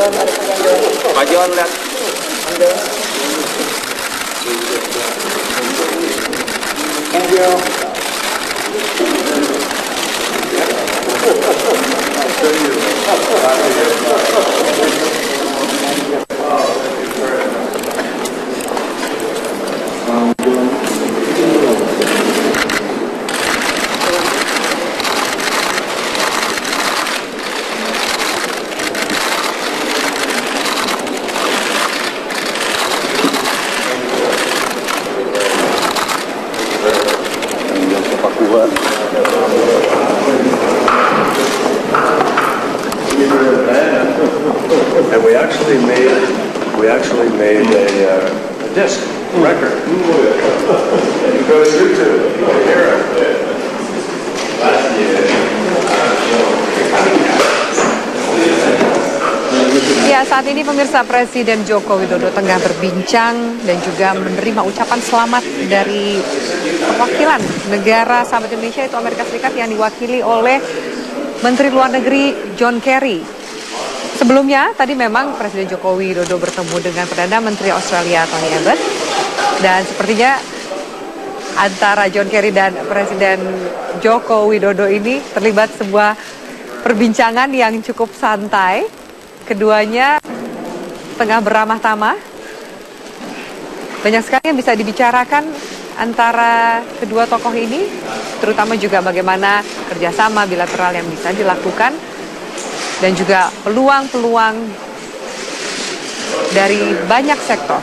Pak John lihat. Thank you. And we actually made a disc record. You go to YouTube, you can hear it. Ya, saat ini pemirsa Presiden Joko Widodo tengah berbincang dan juga menerima ucapan selamat dari perwakilan negara sahabat Indonesia, itu Amerika Serikat, yang diwakili oleh Menteri Luar Negeri John Kerry. Sebelumnya, tadi memang Presiden Joko Widodo bertemu dengan Perdana Menteri Australia Tony Abbott. Dan sepertinya antara John Kerry dan Presiden Joko Widodo ini terlibat sebuah perbincangan yang cukup santai. Keduanya tengah beramah tamah. Banyak sekali yang bisa dibicarakan antara kedua tokoh ini, terutama juga bagaimana kerjasama bilateral yang bisa dilakukan dan juga peluang-peluang dari banyak sektor.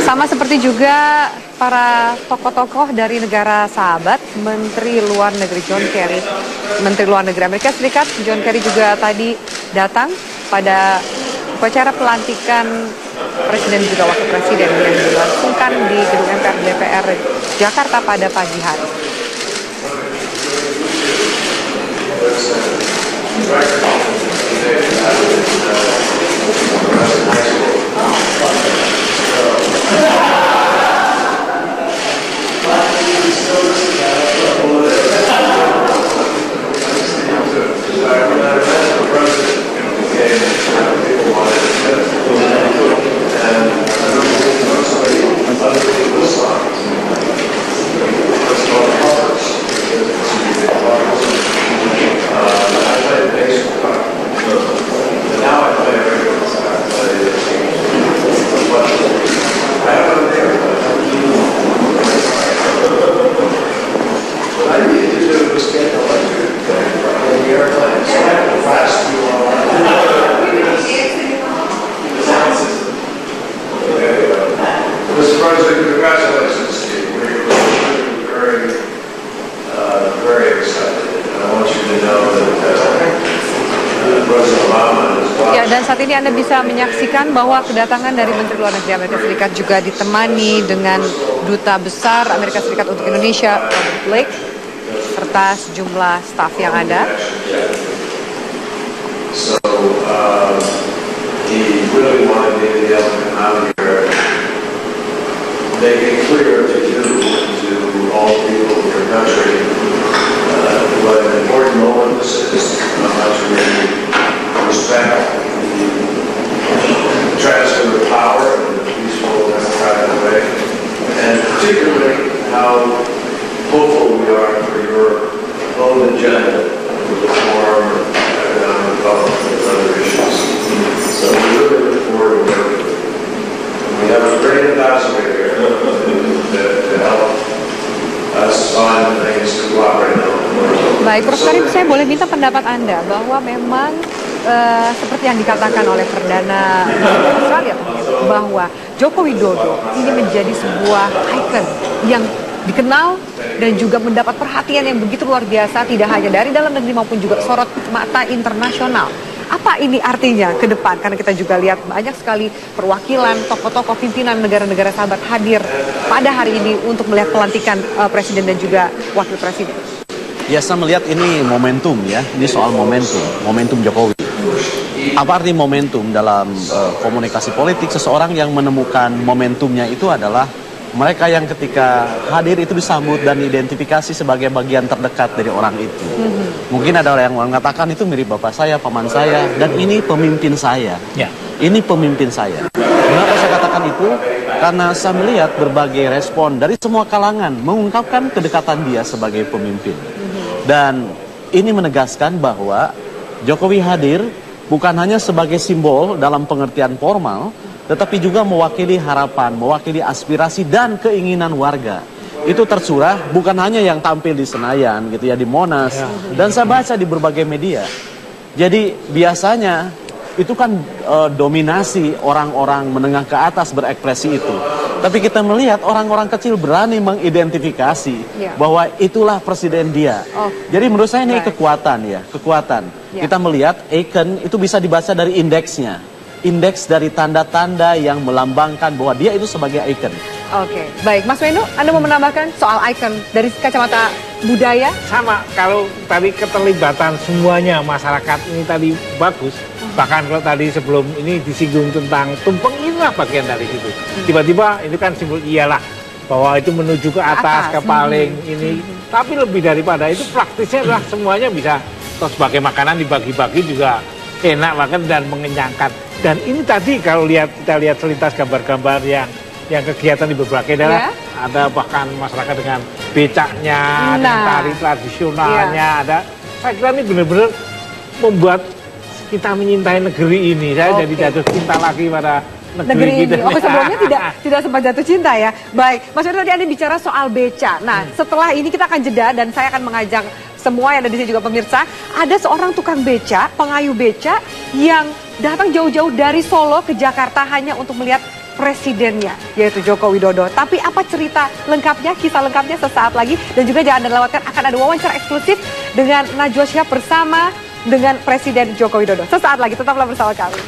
Sama seperti juga para tokoh-tokoh dari negara sahabat, Menteri Luar Negeri John Kerry, Menteri Luar Negeri Amerika Serikat John Kerry juga tadi datang pada upacara pelantikan Presiden juga Wakil Presiden yang dilangsungkan di Gedung MPR DPR Jakarta pada pagi hari. Dan saat ini Anda bisa menyaksikan bahwa kedatangan dari Menteri Luar Negeri Amerika Serikat juga ditemani dengan Duta Besar Amerika Serikat untuk Indonesia, Robert Blake, serta sejumlah staf yang ada. So, he really wanted me to be able to come out here, make it clear to you, to all people in your country, what an important moment this is, how much we respect the transfer of power in a peaceful, democratic way, and particularly how hopeful we are for your own agenda to reform economic development and other issues. So we really look forward to working with you. We have a great ambassador here to help us find things to cooperate on. Baik, Prof. Karim, saya boleh minta pendapat Anda bahwa memang seperti yang dikatakan oleh Perdana Menteri Australia bahwa Joko Widodo ini menjadi sebuah ikon yang dikenal dan juga mendapat perhatian yang begitu luar biasa, tidak hanya dari dalam negeri maupun juga sorot mata internasional. Apa ini artinya ke depan? Karena kita juga lihat banyak sekali perwakilan tokoh-tokoh pimpinan negara-negara sahabat hadir pada hari ini untuk melihat pelantikan Presiden dan juga Wakil Presiden. Ya, saya melihat ini momentum ya, ini soal momentum Jokowi. Apa arti momentum dalam komunikasi politik? Seseorang yang menemukan momentumnya itu adalah mereka yang ketika hadir itu disambut dan identifikasi sebagai bagian terdekat dari orang itu. Mungkin ada yang mengatakan itu mirip bapak saya, paman saya, dan ini pemimpin saya. Ya. Ini pemimpin saya. Kenapa saya katakan itu? Karena saya melihat berbagai respon dari semua kalangan mengungkapkan kedekatan dia sebagai pemimpin. Dan ini menegaskan bahwa Jokowi hadir bukan hanya sebagai simbol dalam pengertian formal, tetapi juga mewakili harapan, mewakili aspirasi dan keinginan warga. Itu tercurah bukan hanya yang tampil di Senayan gitu ya, di Monas, dan saya baca di berbagai media. Jadi biasanya itu kan dominasi orang-orang menengah ke atas berekspresi itu. Tapi kita melihat orang-orang kecil berani mengidentifikasi bahwa itulah presiden dia. Jadi menurut saya ini kekuatan ya, kekuatan. Kita melihat icon itu bisa dibaca dari indeksnya. Indeks dari tanda-tanda yang melambangkan bahwa dia itu sebagai icon. Oke, baik. Mas Wendo, Anda mau menambahkan soal icon dari kacamata budaya? Sama, kalau tadi keterlibatan semuanya masyarakat ini tadi bagus. Bahkan kalau tadi sebelum ini disinggung tentang tumpeng, inilah bagian dari situ. Tiba-tiba itu kan simbol iyalah bahwa itu menuju ke atas, ke paling ini. Tapi lebih daripada itu praktisnya adalah semuanya bisa terus sebagai makanan dibagi-bagi juga enak makan dan mengenyangkan. Dan ini tadi kalau kita lihat selintas gambar-gambar yang kegiatan di berbagai daerah, ada bahkan masyarakat dengan becaknya, dengan tari tradisionalnya, ada. Saya kira ini benar-benar membuat kita menyintai negeri ini. Saya jadi jatuh cinta lagi pada negeri kita. Oh, sebelumnya tidak sempat jatuh cinta ya. Baik, Mas Wendo, tadi Anda bicara soal beca. Nah, setelah ini kita akan jeda dan saya akan mengajak semua yang ada di sini juga pemirsa, ada seorang tukang beca, pengayuh beca yang datang jauh-jauh dari Solo ke Jakarta hanya untuk melihat presidennya, yaitu Joko Widodo. Tapi apa cerita lengkapnya, kisah lengkapnya sesaat lagi. Dan juga jangan Anda lewatkan, akan ada wawancara eksklusif dengan Najwa Shihab bersama dengan Presiden Joko Widodo. Sesaat lagi, tetaplah bersama kami.